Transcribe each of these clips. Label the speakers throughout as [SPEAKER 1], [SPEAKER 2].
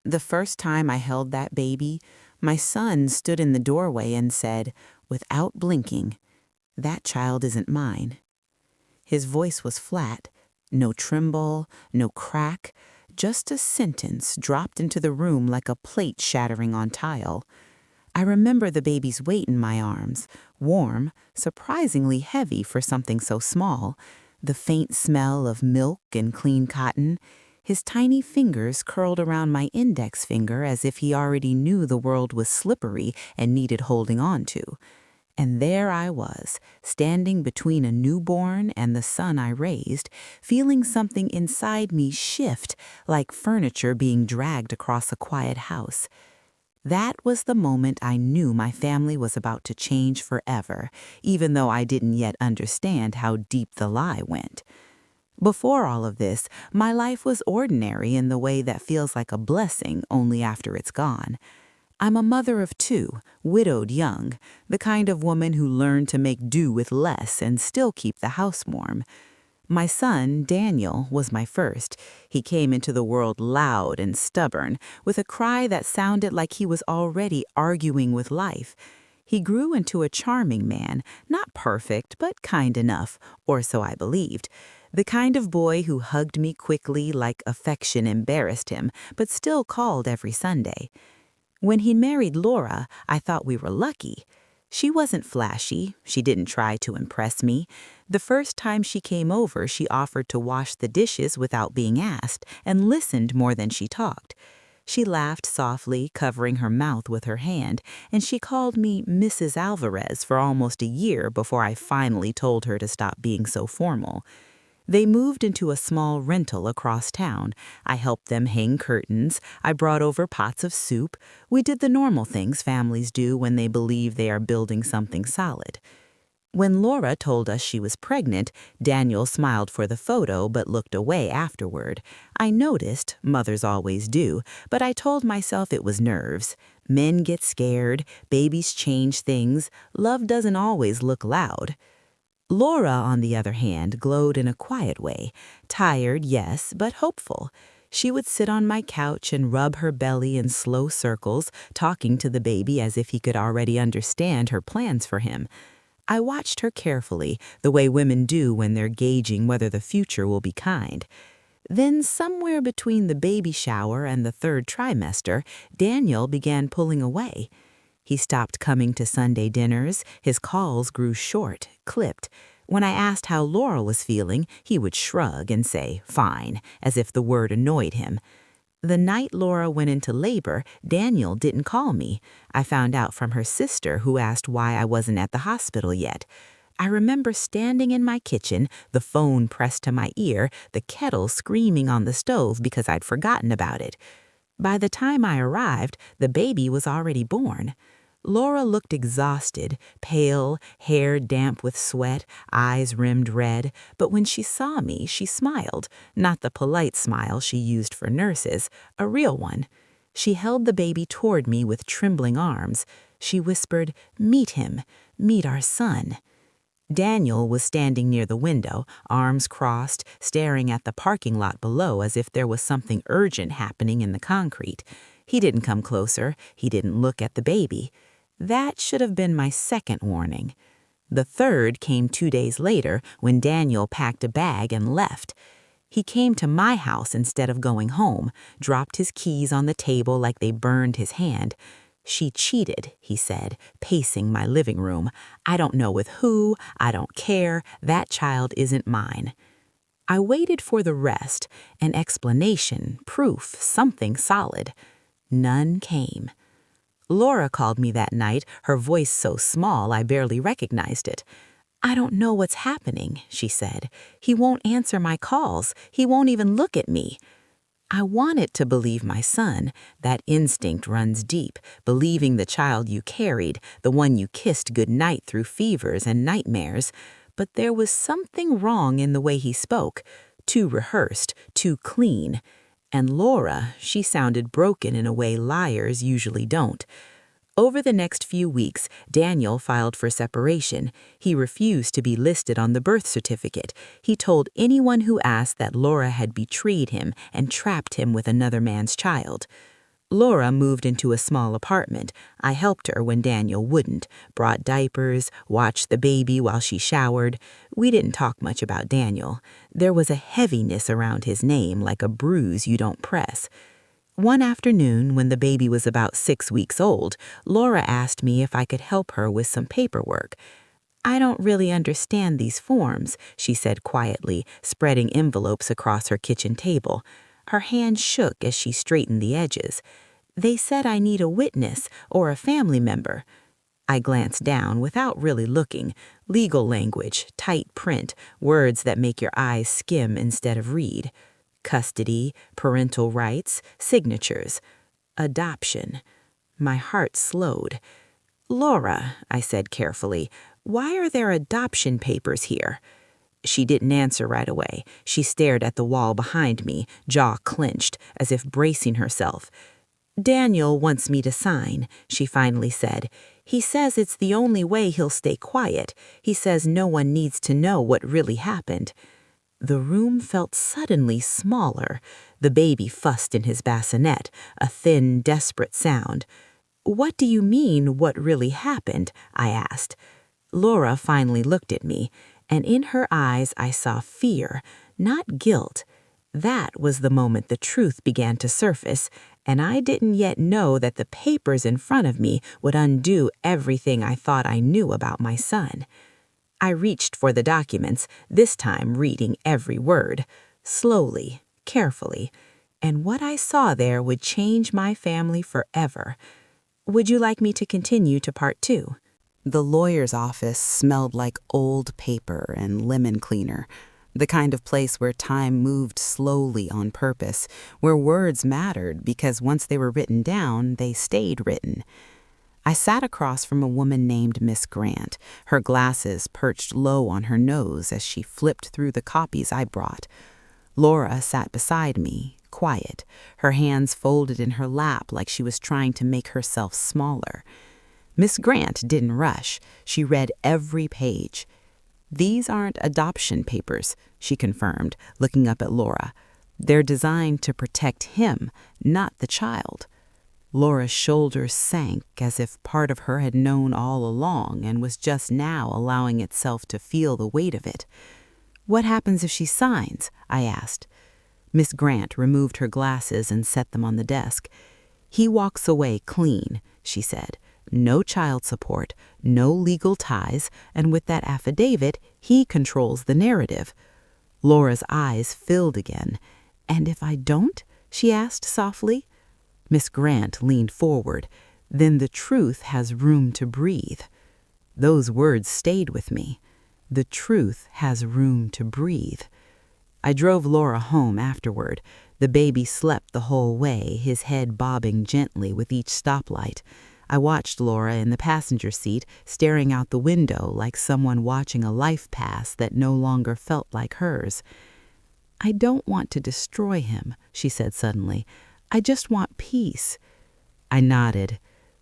[SPEAKER 1] The first time I held that baby, my son stood in the doorway and said, without blinking, "That child isn't mine." His voice was flat, no tremble, no crack, just a sentence dropped into the room like a plate shattering on tile. I remember the baby's weight in my arms, warm, surprisingly heavy for something so small, the faint smell of milk and clean cotton, his tiny fingers curled around my index finger as if he already knew the world was slippery and needed holding on to. And there I was, standing between a newborn and the son I raised, feeling something inside me shift like furniture being dragged across a quiet house. That was the moment I knew my family was about to change forever, even though I didn't yet understand how deep the lie went. Before all of this, my life was ordinary in the way that feels like a blessing only after it's gone. I'm a mother of two, widowed young, the kind of woman who learned to make do with less and still keep the house warm. My son, Daniel, was my first. He came into the world loud and stubborn, with a cry that sounded like he was already arguing with life. He grew into a charming man, not perfect, but kind enough, or so I believed. The kind of boy who hugged me quickly like affection embarrassed him, but still called every Sunday. When he married Laura, I thought we were lucky. She wasn't flashy. She didn't try to impress me. The first time she came over, she offered to wash the dishes without being asked and listened more than she talked. She laughed softly, covering her mouth with her hand, and she called me Mrs. Alvarez for almost a year before I finally told her to stop being so formal. They moved into a small rental across town. I helped them hang curtains. I brought over pots of soup. We did the normal things families do when they believe they are building something solid. When Laura told us she was pregnant, Daniel smiled for the photo but looked away afterward. I noticed, mothers always do, but I told myself it was nerves. Men get scared, babies change things, love doesn't always look loud. Laura, on the other hand, glowed in a quiet way. Tired, yes, but hopeful. She would sit on my couch and rub her belly in slow circles, talking to the baby as if he could already understand her plans for him. I watched her carefully, the way women do when they're gauging whether the future will be kind. Then, somewhere between the baby shower and the third trimester, Daniel began pulling away. He stopped coming to Sunday dinners. His calls grew short, clipped. When I asked how Laura was feeling, he would shrug and say, "Fine," as if the word annoyed him. The night Laura went into labor, Daniel didn't call me. I found out from her sister, who asked why I wasn't at the hospital yet. I remember standing in my kitchen, the phone pressed to my ear, the kettle screaming on the stove because I'd forgotten about it. By the time I arrived, the baby was already born. Laura looked exhausted, pale, hair damp with sweat, eyes rimmed red, but when she saw me, she smiled, not the polite smile she used for nurses, a real one. She held the baby toward me with trembling arms. She whispered, "Meet him, meet our son." Daniel was standing near the window, arms crossed, staring at the parking lot below as if there was something urgent happening in the concrete. He didn't come closer. He didn't look at the baby. That should have been my second warning. The third came 2 days later when Daniel packed a bag and left. He came to my house instead of going home, dropped his keys on the table like they burned his hand. "She cheated," he said, pacing my living room. "I don't know with who, I don't care, that child isn't mine." I waited for the rest, an explanation, proof, something solid. None came. Laura called me that night, her voice so small I barely recognized it. "I don't know what's happening," she said. "He won't answer my calls. He won't even look at me." I wanted to believe my son. That instinct runs deep, believing the child you carried, the one you kissed goodnight through fevers and nightmares. But there was something wrong in the way he spoke, too rehearsed, too clean. And Laura, she sounded broken in a way liars usually don't. Over the next few weeks, Daniel filed for separation. He refused to be listed on the birth certificate. He told anyone who asked that Laura had betrayed him and trapped him with another man's child. Laura moved into a small apartment. I helped her when Daniel wouldn't, brought diapers, watched the baby while she showered. We didn't talk much about Daniel. There was a heaviness around his name, like a bruise you don't press. One afternoon, when the baby was about 6 weeks old, Laura asked me if I could help her with some paperwork. "I don't really understand these forms," she said quietly, spreading envelopes across her kitchen table. Her hand shook as she straightened the edges. "They said I need a witness or a family member." I glanced down without really looking. Legal language, tight print, words that make your eyes skim instead of read. Custody, parental rights, signatures. Adoption. My heart slowed. "Laura," I said carefully, "why are there adoption papers here?" She didn't answer right away. She stared at the wall behind me, jaw clenched, as if bracing herself. "Daniel wants me to sign," she finally said. "He says it's the only way he'll stay quiet. He says no one needs to know what really happened." The room felt suddenly smaller. The baby fussed in his bassinet, a thin, desperate sound. "What do you mean, what really happened?" I asked. Laura finally looked at me, and in her eyes I saw fear, not guilt. That was the moment the truth began to surface, and I didn't yet know that the papers in front of me would undo everything I thought I knew about my son. I reached for the documents, this time reading every word, slowly, carefully, and what I saw there would change my family forever. Would you like me to continue to part 2? The lawyer's office smelled like old paper and lemon cleaner, the kind of place where time moved slowly on purpose, where words mattered because once they were written down, they stayed written. I sat across from a woman named Miss Grant, her glasses perched low on her nose as she flipped through the copies I brought. Laura sat beside me, quiet, her hands folded in her lap like she was trying to make herself smaller. Miss Grant didn't rush. She read every page. "These aren't adoption papers," she confirmed, looking up at Laura. "They're designed to protect him, not the child." Laura's shoulders sank as if part of her had known all along and was just now allowing itself to feel the weight of it. "What happens if she signs?" I asked. Miss Grant removed her glasses and set them on the desk. "He walks away clean," she said. "No child support, no legal ties, and with that affidavit, he controls the narrative." Laura's eyes filled again. "And if I don't?" she asked softly. Miss Grant leaned forward. "Then the truth has room to breathe." Those words stayed with me. The truth has room to breathe. I drove Laura home afterward. The baby slept the whole way, his head bobbing gently with each stoplight. I watched Laura in the passenger seat, staring out the window like someone watching a life pass that no longer felt like hers. "I don't want to destroy him," she said suddenly. "I just want peace." I nodded.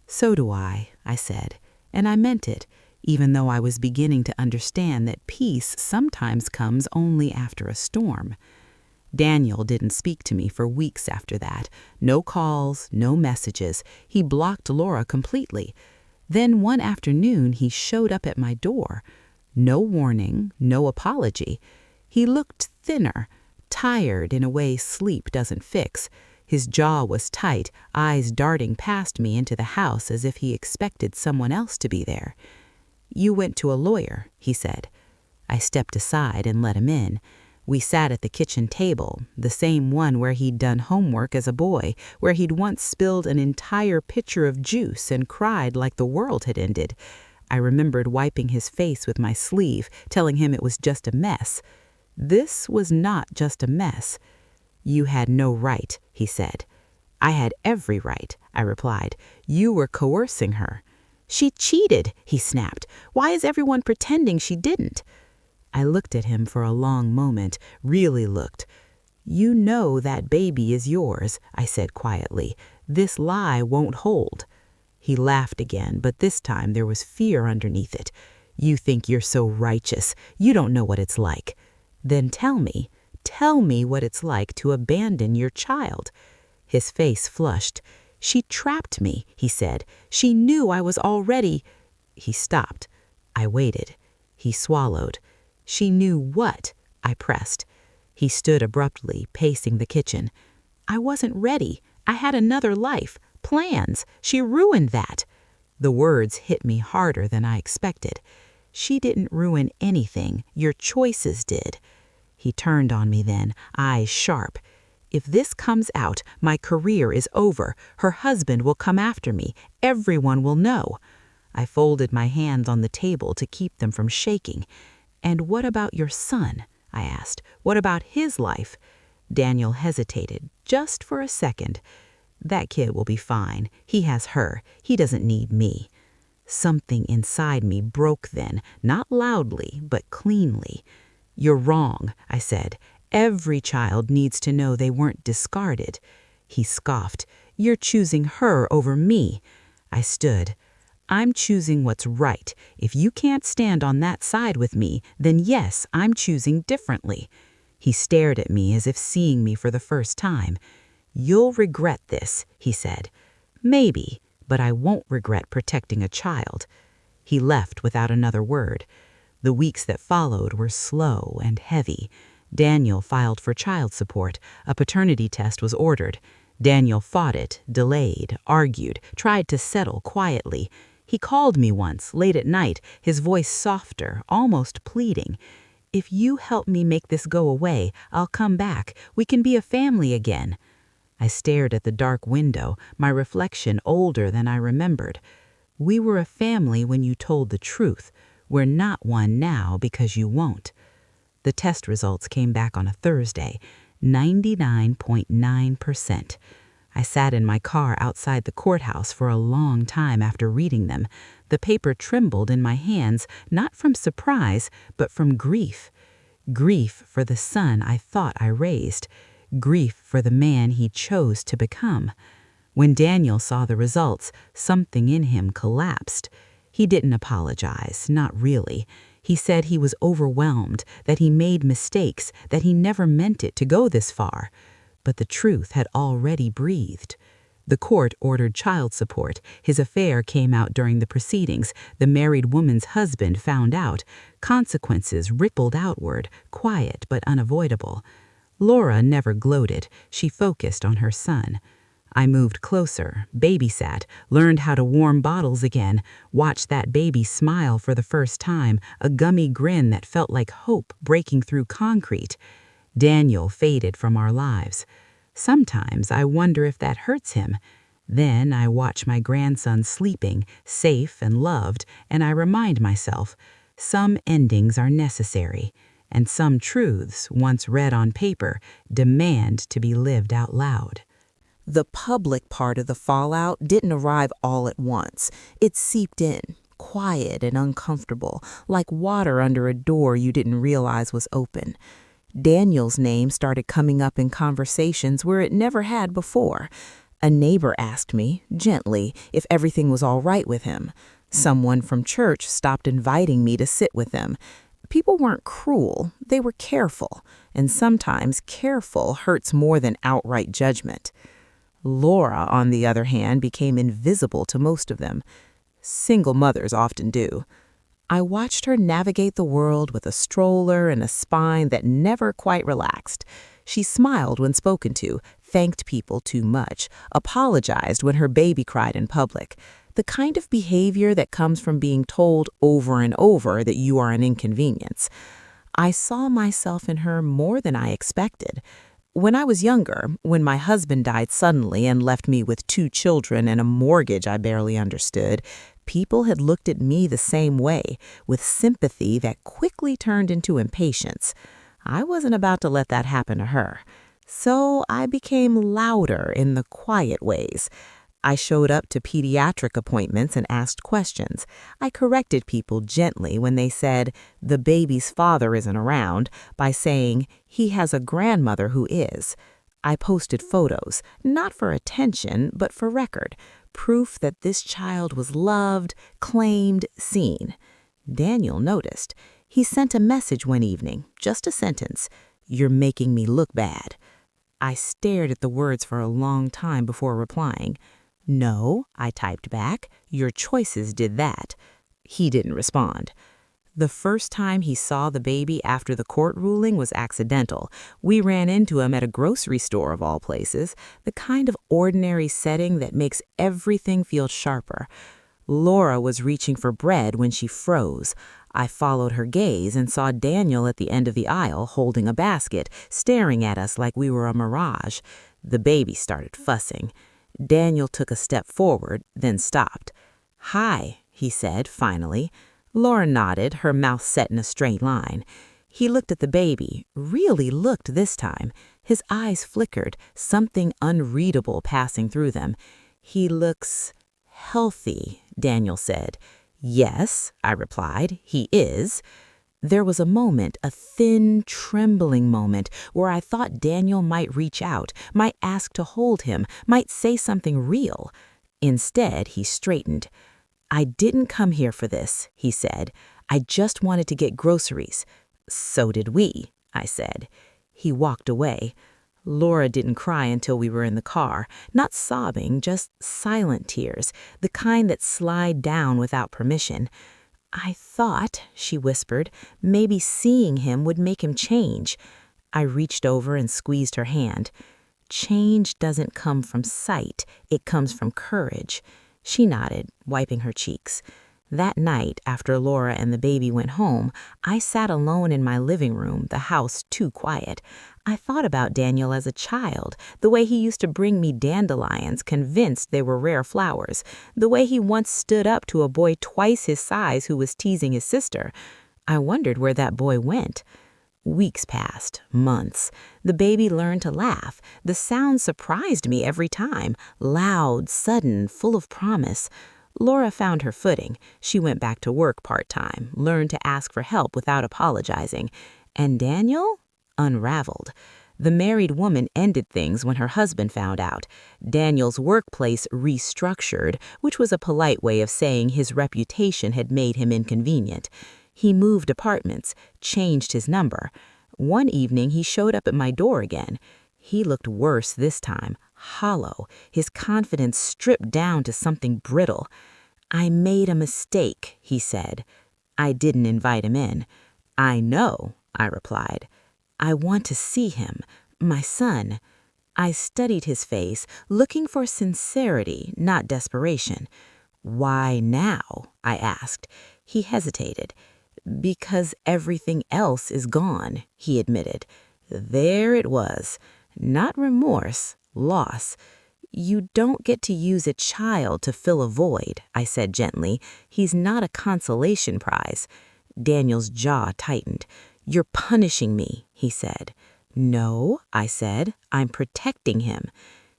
[SPEAKER 1] "So do I said, and I meant it, even though I was beginning to understand that peace sometimes comes only after a storm. Daniel didn't speak to me for weeks after that. No calls, no messages. He blocked Laura completely. Then one afternoon he showed up at my door. No warning, no apology. He looked thinner, tired in a way sleep doesn't fix. His jaw was tight, eyes darting past me into the house as if he expected someone else to be there. "You went to a lawyer," he said. I stepped aside and let him in. We sat at the kitchen table, the same one where he'd done homework as a boy, where he'd once spilled an entire pitcher of juice and cried like the world had ended. I remembered wiping his face with my sleeve, telling him it was just a mess. This was not just a mess. "You had no right," he said. "I had every right," I replied. "You were coercing her." "She cheated," he snapped. "Why is everyone pretending she didn't?" I looked at him for a long moment, really looked. "You know that baby is yours," I said quietly. "This lie won't hold." He laughed again, but this time there was fear underneath it. "You think you're so righteous. You don't know what it's like." "Then tell me what it's like to abandon your child." His face flushed. "She trapped me," he said. "She knew I was already—" He stopped. I waited. He swallowed. "She knew what?" I pressed. He stood abruptly, pacing the kitchen. "I wasn't ready. I had another life, plans. She ruined that." The words hit me harder than I expected. "She didn't ruin anything. Your choices did." He turned on me then, eyes sharp. "If this comes out, my career is over. Her husband will come after me. Everyone will know." I folded my hands on the table to keep them from shaking. "And what about your son?" I asked. "What about his life?" Daniel hesitated, just for a second. "That kid will be fine. He has her. He doesn't need me." Something inside me broke then, not loudly, but cleanly. "You're wrong," I said. "Every child needs to know they weren't discarded." He scoffed. "You're choosing her over me." I stood. "I'm choosing what's right. If you can't stand on that side with me, then yes, I'm choosing differently." He stared at me as if seeing me for the first time. "You'll regret this," he said. "Maybe, but I won't regret protecting a child." He left without another word. The weeks that followed were slow and heavy. Daniel filed for child support. A paternity test was ordered. Daniel fought it, delayed, argued, tried to settle quietly. He called me once, late at night, his voice softer, almost pleading. "If you help me make this go away, I'll come back. We can be a family again." I stared at the dark window, my reflection older than I remembered. "We were a family when you told the truth. We're not one now because you won't." The test results came back on a Thursday, 99.9%. I sat in my car outside the courthouse for a long time after reading them. The paper trembled in my hands, not from surprise, but from grief. Grief for the son I thought I raised. Grief for the man he chose to become. When Daniel saw the results, something in him collapsed. He didn't apologize, not really. He said he was overwhelmed, that he made mistakes, that he never meant it to go this far. But the truth had already breathed. The court ordered child support. His affair came out during the proceedings. The married woman's husband found out. Consequences rippled outward, quiet but unavoidable. Laura never gloated. She focused on her son. I moved closer, babysat, learned how to warm bottles again, watched that baby smile for the first time, a gummy grin that felt like hope breaking through concrete. Daniel faded from our lives. Sometimes I wonder if that hurts him. Then I watch my grandson sleeping, safe and loved, and I remind myself, some endings are necessary, and some truths, once read on paper, demand to be lived out loud. The public part of the fallout didn't arrive all at once. It seeped in, quiet and uncomfortable, like water under a door you didn't realize was open. Daniel's name started coming up in conversations where it never had before. A neighbor asked me, gently, if everything was all right with him. Someone from church stopped inviting me to sit with them. People weren't cruel, they were careful, and sometimes careful hurts more than outright judgment. Laura, on the other hand, became invisible to most of them. Single mothers often do. I watched her navigate the world with a stroller and a spine that never quite relaxed. She smiled when spoken to, thanked people too much, apologized when her baby cried in public. The kind of behavior that comes from being told over and over that you are an inconvenience. I saw myself in her more than I expected. When I was younger, when my husband died suddenly and left me with 2 children and a mortgage I barely understood, people had looked at me the same way, with sympathy that quickly turned into impatience. I wasn't about to let that happen to her. So I became louder in the quiet ways. I showed up to pediatric appointments and asked questions. I corrected people gently when they said, "The baby's father isn't around," by saying, "He has a grandmother who is." I posted photos, not for attention, but for record, proof that this child was loved, claimed, seen. Daniel noticed. He sent a message one evening, just a sentence, "You're making me look bad." I stared at the words for a long time before replying. "No," I typed back. "Your choices did that." He didn't respond. The first time he saw the baby after the court ruling was accidental. We ran into him at a grocery store of all places, the kind of ordinary setting that makes everything feel sharper. Laura was reaching for bread when she froze. I followed her gaze and saw Daniel at the end of the aisle holding a basket, staring at us like we were a mirage. The baby started fussing. Daniel took a step forward, then stopped. "Hi," he said, finally. Laura nodded, her mouth set in a straight line. He looked at the baby, really looked this time. His eyes flickered, something unreadable passing through them. "He looks healthy," Daniel said. "Yes," I replied, "he is." There was a moment, a thin, trembling moment, where I thought Daniel might reach out, might ask to hold him, might say something real. Instead, he straightened. "I didn't come here for this," he said. "I just wanted to get groceries." "So did we," I said. He walked away. Laura didn't cry until we were in the car, not sobbing, just silent tears, the kind that slide down without permission. "I thought," she whispered, "maybe seeing him would make him change." I reached over and squeezed her hand. "Change doesn't come from sight, it comes from courage." She nodded, wiping her cheeks. That night, after Laura and the baby went home, I sat alone in my living room, the house too quiet. I thought about Daniel as a child, the way he used to bring me dandelions, convinced they were rare flowers, the way he once stood up to a boy twice his size who was teasing his sister. I wondered where that boy went. Weeks passed, months. The baby learned to laugh. The sound surprised me every time, loud, sudden, full of promise. Laura found her footing. She went back to work part-time, learned to ask for help without apologizing. And Daniel unraveled. The married woman ended things when her husband found out. Daniel's workplace restructured, which was a polite way of saying his reputation had made him inconvenient. He moved apartments, changed his number. One evening, he showed up at my door again. He looked worse this time, hollow, his confidence stripped down to something brittle. "I made a mistake," he said. I didn't invite him in. "I know," I replied. "I want to see him, my son." I studied his face, looking for sincerity, not desperation. "Why now?" I asked. He hesitated. "Because everything else is gone," he admitted. There it was. Not remorse, loss. "You don't get to use a child to fill a void," I said gently. "He's not a consolation prize." Daniel's jaw tightened. "You're punishing me," he said. "No," I said. "I'm protecting him."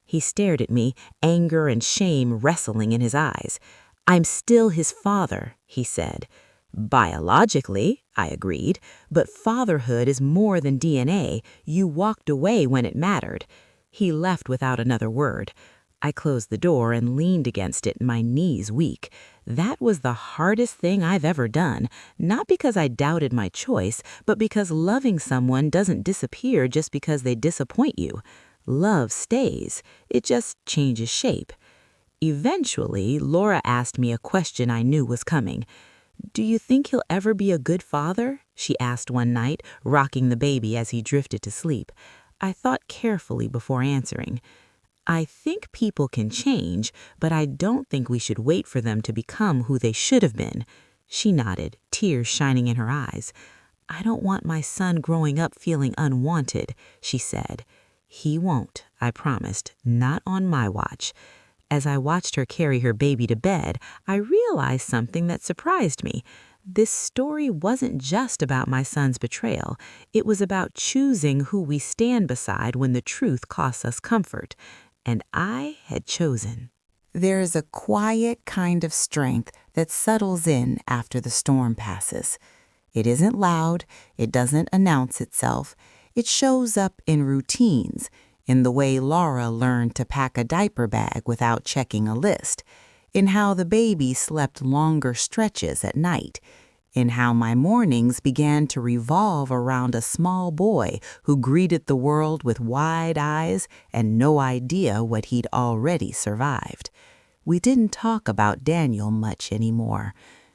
[SPEAKER 1] He stared at me, anger and shame wrestling in his eyes. "I'm still his father," he said. "Biologically," I agreed, "but fatherhood is more than DNA. You walked away when it mattered." He left without another word. I closed the door and leaned against it, my knees weak. That was the hardest thing I've ever done, not because I doubted my choice, but because loving someone doesn't disappear just because they disappoint you. Love stays. It just changes shape. Eventually, Laura asked me a question I knew was coming. "Do you think he'll ever be a good father?" she asked one night, rocking the baby as he drifted to sleep. I thought carefully before answering. "I think people can change, but I don't think we should wait for them to become who they should have been." She nodded, tears shining in her eyes. "I don't want my son growing up feeling unwanted," she said. "He won't," I promised, "not on my watch." As I watched her carry her baby to bed, I realized something that surprised me. This story wasn't just about my son's betrayal. It was about choosing who we stand beside when the truth costs us comfort. And I had chosen. There is a quiet kind of strength that settles in after the storm passes. It isn't loud. It doesn't announce itself. It shows up in routines, in the way Laura learned to pack a diaper bag without checking a list, in how the baby slept longer stretches at night, in how my mornings began to revolve around a small boy who greeted the world with wide eyes and no idea what he'd already survived. we didn't talk about Daniel much anymore.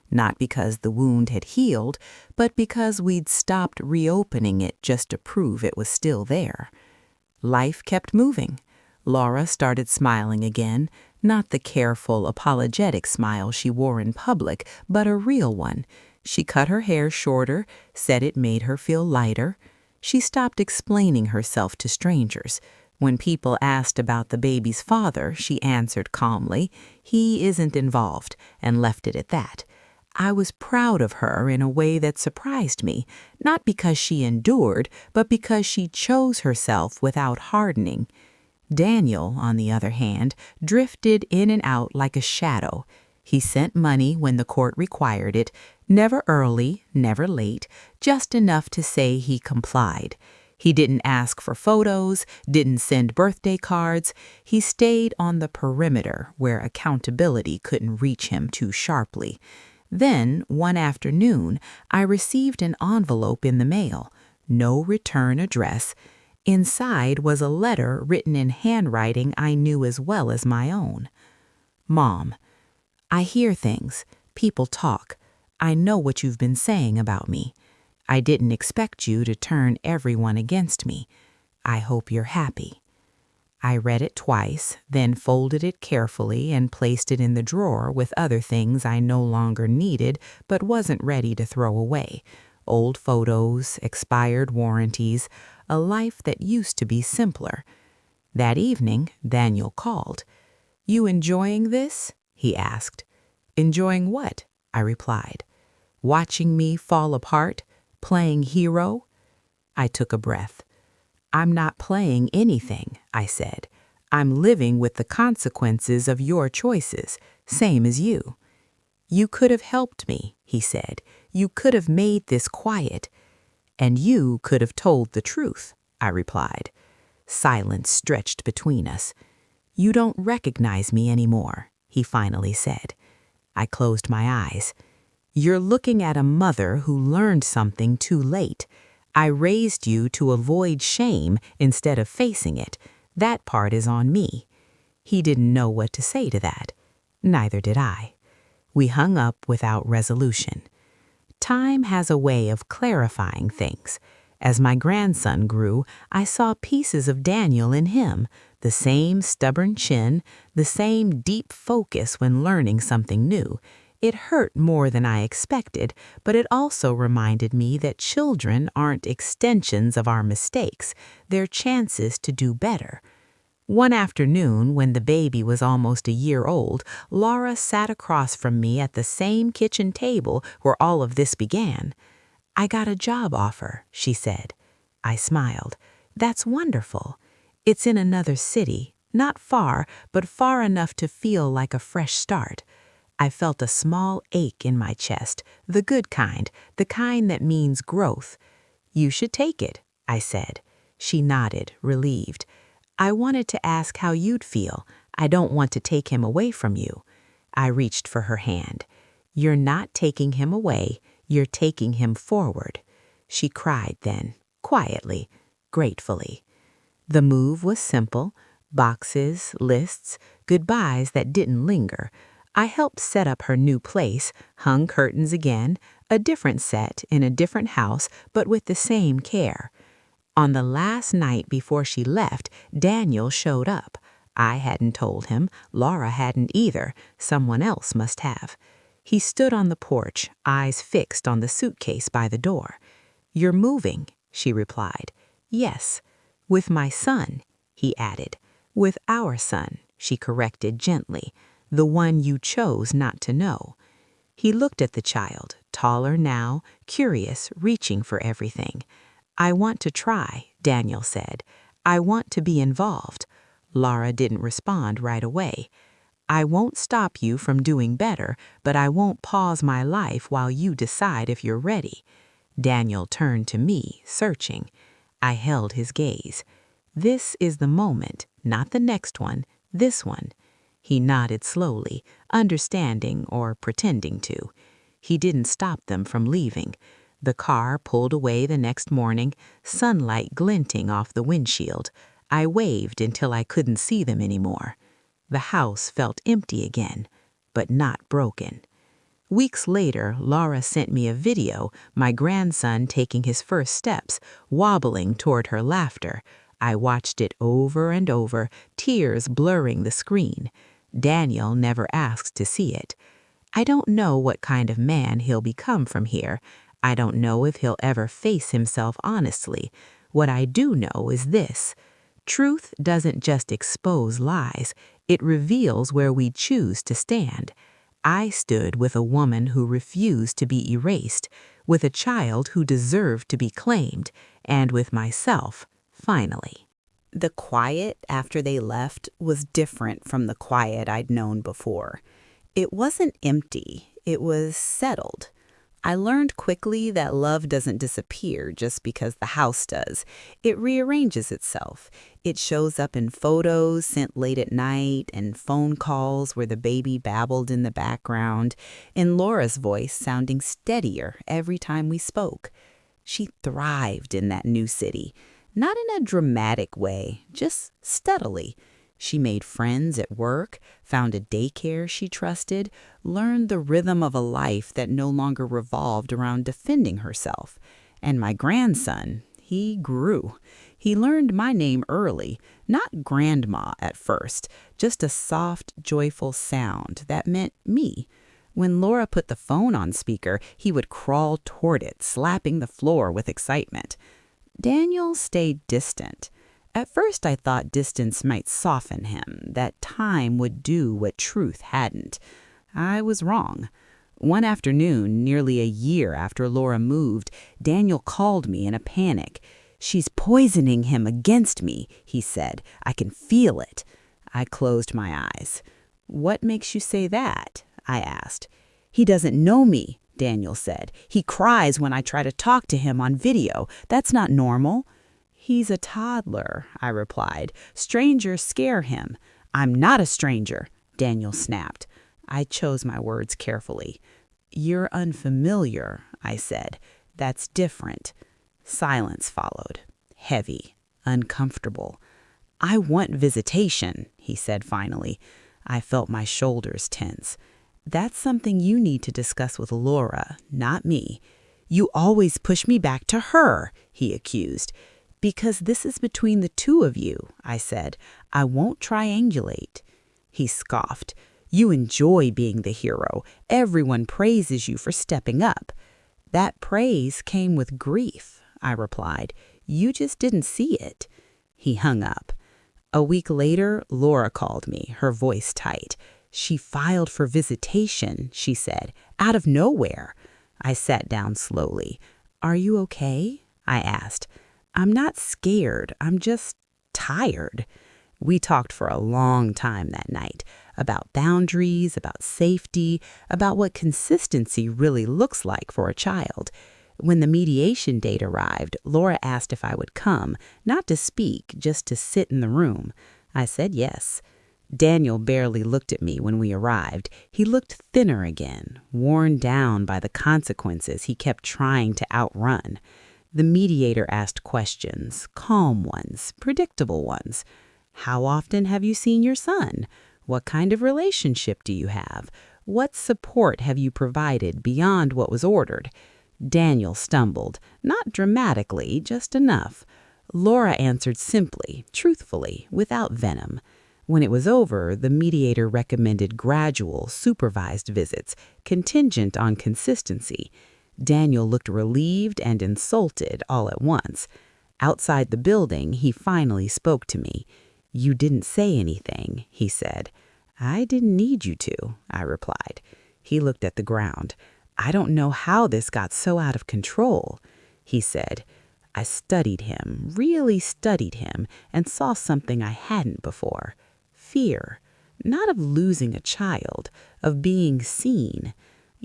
[SPEAKER 1] Not because the wound had healed, but because we'd stopped reopening it just to prove it was still there. Life kept moving. Laura started smiling again, not the careful, apologetic smile she wore in public, but a real one. She cut her hair shorter, said it made her feel lighter. She stopped explaining herself to strangers. When people asked about the baby's father, she answered calmly, "He isn't involved," and left it at that. I was proud of her in a way that surprised me, not because she endured, but because she chose herself without hardening. Daniel, on the other hand, drifted in and out like a shadow. He sent money when the court required it, never early, never late, just enough to say he complied. He didn't ask for photos, didn't send birthday cards. He stayed on the perimeter where accountability couldn't reach him too sharply. Then, one afternoon, I received an envelope in the mail. No return address. Inside was a letter written in handwriting I knew as well as my own. Mom, I hear things. People talk. I know what you've been saying about me. I didn't expect you to turn everyone against me. I hope you're happy. I read it twice, then folded it carefully and placed it in the drawer with other things I no longer needed but wasn't ready to throw away. Old photos, expired warranties, a life that used to be simpler. That evening, Daniel called. "You enjoying this?" he asked. "Enjoying what?" I replied. "Watching me fall apart, playing hero?" I took a breath. "I'm not playing anything," I said. "I'm living with the consequences of your choices, same as you." "You could have helped me," he said. "You could have made this quiet." "And you could have told the truth," I replied. Silence stretched between us. "You don't recognize me anymore," he finally said. I closed my eyes. "You're looking at a mother who learned something too late. I raised you to avoid shame instead of facing it. That part is on me." He didn't know what to say to that. Neither did I. We hung up without resolution. Time has a way of clarifying things. As my grandson grew, I saw pieces of Daniel in him, the same stubborn chin, the same deep focus when learning something new. It hurt more than I expected, but it also reminded me that children aren't extensions of our mistakes. They're chances to do better. One afternoon, when the baby was almost a year old, Laura sat across from me at the same kitchen table where all of this began. "I got a job offer," she said. I smiled. "That's wonderful. It's in another city, not far, but far enough to feel like a fresh start." I felt a small ache in my chest, the good kind, the kind that means growth. "You should take it," I said. She nodded, relieved. "I wanted to ask how you'd feel. I don't want to take him away from you." I reached for her hand. "You're not taking him away, you're taking him forward." She cried then, quietly, gratefully. The move was simple, boxes, lists, goodbyes that didn't linger. I helped set up her new place, hung curtains again, a different set in a different house, but with the same care. On the last night before she left, Daniel showed up. I hadn't told him, Laura hadn't either, someone else must have. He stood on the porch, eyes fixed on the suitcase by the door. "You're moving," she replied. "Yes." "With my son," he added. "With our son," she corrected gently. "The one you chose not to know." He looked at the child, taller now, curious, reaching for everything. "I want to try," Daniel said. "I want to be involved." Laura didn't respond right away. "I won't stop you from doing better, but I won't pause my life while you decide if you're ready." Daniel turned to me, searching. I held his gaze. "This is the moment, not the next one, this one." He nodded slowly, understanding or pretending to. He didn't stop them from leaving. The car pulled away the next morning, sunlight glinting off the windshield. I waved until I couldn't see them anymore. The house felt empty again, but not broken. Weeks later, Laura sent me a video, my grandson taking his first steps, wobbling toward her laughter. I watched it over and over, tears blurring the screen. Daniel never asked to see it. I don't know what kind of man he'll become from here. I don't know if he'll ever face himself honestly. What I do know is this: truth doesn't just expose lies, it reveals where we choose to stand. I stood with a woman who refused to be erased, with a child who deserved to be claimed, and with myself, finally. The quiet after they left was different from the quiet I'd known before. It wasn't empty, it was settled. I learned quickly that love doesn't disappear just because the house does. It rearranges itself. It shows up in photos sent late at night and phone calls where the baby babbled in the background, in Laura's voice sounding steadier every time we spoke. She thrived in that new city, not in a dramatic way, just steadily. She made friends at work, found a daycare she trusted, learned the rhythm of a life that no longer revolved around defending herself. And my grandson, he grew. He learned my name early, not grandma at first, just a soft, joyful sound that meant me. When Laura put the phone on speaker, he would crawl toward it, slapping the floor with excitement. Daniel stayed distant. At first I thought distance might soften him, that time would do what truth hadn't. I was wrong. One afternoon, nearly a year after Laura moved, Daniel called me in a panic. "She's poisoning him against me," he said. "I can feel it." I closed my eyes. "What makes you say that?" I asked. "He doesn't know me," Daniel said. "He cries when I try to talk to him on video. That's not normal." "He's a toddler," I replied. "Strangers scare him." "I'm not a stranger," Daniel snapped. I chose my words carefully. "You're unfamiliar," I said. "That's different." Silence followed, heavy, uncomfortable. "I want visitation," he said finally. I felt my shoulders tense. "That's something you need to discuss with Laura, not me." "You always push me back to her," he accused. "Because this is between the two of you," I said. "I won't triangulate." He scoffed. "You enjoy being the hero. Everyone praises you for stepping up." "That praise came with grief," I replied. "You just didn't see it." He hung up. A week later, Laura called me, her voice tight. "She filed for visitation," she said, "out of nowhere." I sat down slowly. "Are you okay?" I asked. "I'm not scared. I'm just tired." We talked for a long time that night, about boundaries, about safety, about what consistency really looks like for a child. When the mediation date arrived, Laura asked if I would come, not to speak, just to sit in the room. I said yes. Daniel barely looked at me when we arrived. He looked thinner again, worn down by the consequences he kept trying to outrun. The mediator asked questions, calm ones, predictable ones. "How often have you seen your son? What kind of relationship do you have? What support have you provided beyond what was ordered?" Daniel stumbled, not dramatically, just enough. Laura answered simply, truthfully, without venom. When it was over, the mediator recommended gradual, supervised visits, contingent on consistency. Daniel looked relieved and insulted all at once. Outside the building, he finally spoke to me. "You didn't say anything," he said. "I didn't need you to," I replied. He looked at the ground. "I don't know how this got so out of control," he said. I studied him, really studied him, and saw something I hadn't before. Fear. Not of losing a child, of being seen.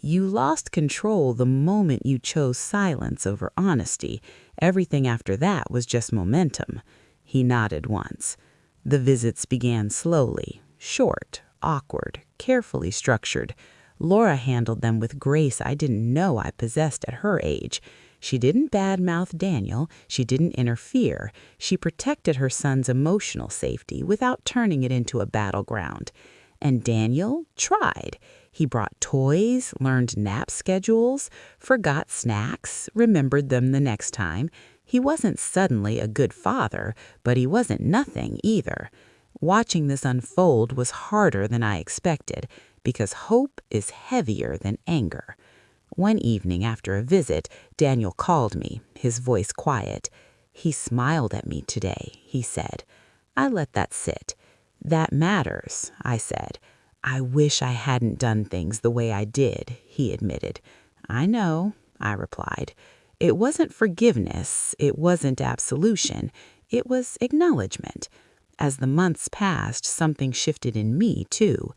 [SPEAKER 1] You lost control the moment you chose silence over honesty. Everything after that was just momentum. He nodded once. The visits began slowly, short, awkward, carefully structured. Laura handled them with grace I didn't know I possessed at her age. She didn't badmouth Daniel. She didn't interfere. She protected her son's emotional safety without turning it into a battleground. And Daniel tried. He brought toys, learned nap schedules, forgot snacks, remembered them the next time. He wasn't suddenly a good father, but he wasn't nothing either. Watching this unfold was harder than I expected, because hope is heavier than anger. One evening after a visit, Daniel called me, his voice quiet. "He smiled at me today," he said. I let that sit. "That matters," I said. "I wish I hadn't done things the way I did," he admitted. "I know," I replied. It wasn't forgiveness, it wasn't absolution, it was acknowledgement. As the months passed, something shifted in me, too.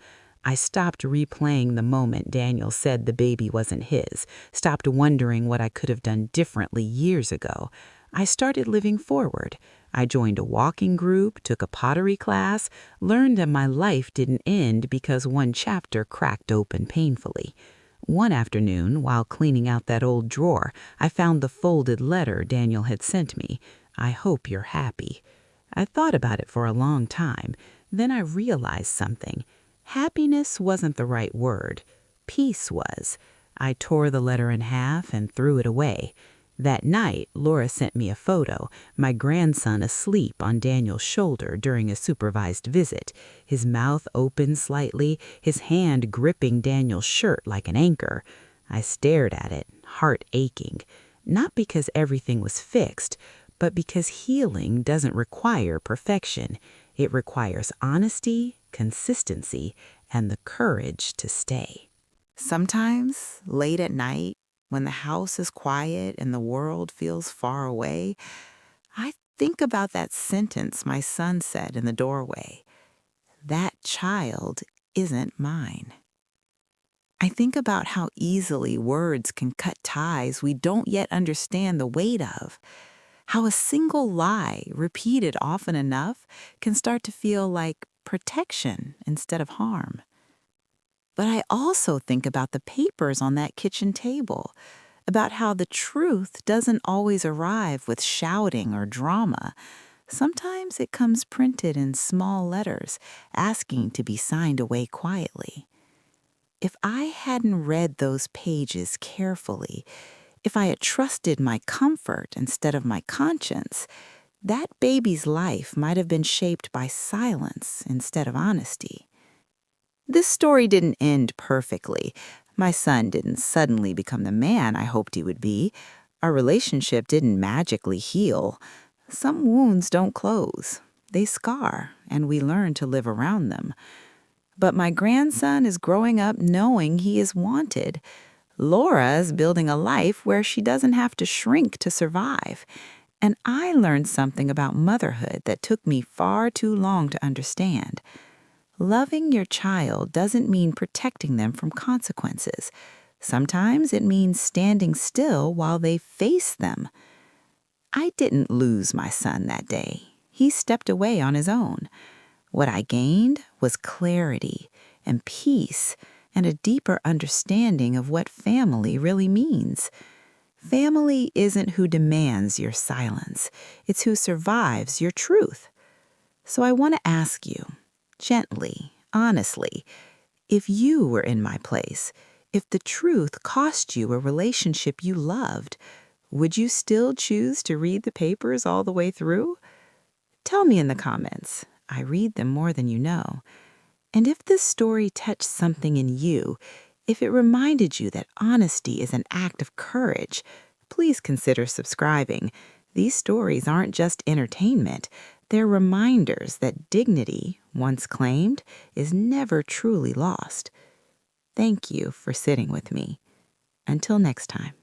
[SPEAKER 1] I stopped replaying the moment Daniel said the baby wasn't his, stopped wondering what I could have done differently years ago. I started living forward. I joined a walking group, took a pottery class, learned that my life didn't end because one chapter cracked open painfully. One afternoon, while cleaning out that old drawer, I found the folded letter Daniel had sent me. "I hope you're happy." I thought about it for a long time. Then I realized something. Happiness wasn't the right word. Peace was. I tore the letter in half and threw it away. That night, Laura sent me a photo, my grandson asleep on Daniel's shoulder during a supervised visit, his mouth open slightly, his hand gripping Daniel's shirt like an anchor. I stared at it, heart aching, not because everything was fixed, but because healing doesn't require perfection. It requires honesty, consistency, and the courage to stay. Sometimes, late at night, when the house is quiet and the world feels far away, I think about that sentence my son said in the doorway. "That child isn't mine." I think about how easily words can cut ties we don't yet understand the weight of. How a single lie, repeated often enough, can start to feel like protection instead of harm. But I also think about the papers on that kitchen table, about how the truth doesn't always arrive with shouting or drama. Sometimes it comes printed in small letters, asking to be signed away quietly. If I hadn't read those pages carefully, if I had trusted my comfort instead of my conscience, that baby's life might have been shaped by silence instead of honesty. This story didn't end perfectly. My son didn't suddenly become the man I hoped he would be. Our relationship didn't magically heal. Some wounds don't close. They scar, and we learn to live around them. But my grandson is growing up knowing he is wanted. Laura is building a life where she doesn't have to shrink to survive. And I learned something about motherhood that took me far too long to understand. Loving your child doesn't mean protecting them from consequences. Sometimes it means standing still while they face them. I didn't lose my son that day. He stepped away on his own. What I gained was clarity and peace and a deeper understanding of what family really means. Family isn't who demands your silence. It's who survives your truth. So I want to ask you, gently, honestly, if you were in my place, if the truth cost you a relationship you loved, would you still choose to read the papers all the way through? Tell me in the comments. I read them more than you know. And if this story touched something in you, if it reminded you that honesty is an act of courage, please consider subscribing. These stories aren't just entertainment. They're reminders that dignity, once claimed, is never truly lost. Thank you for sitting with me. Until next time.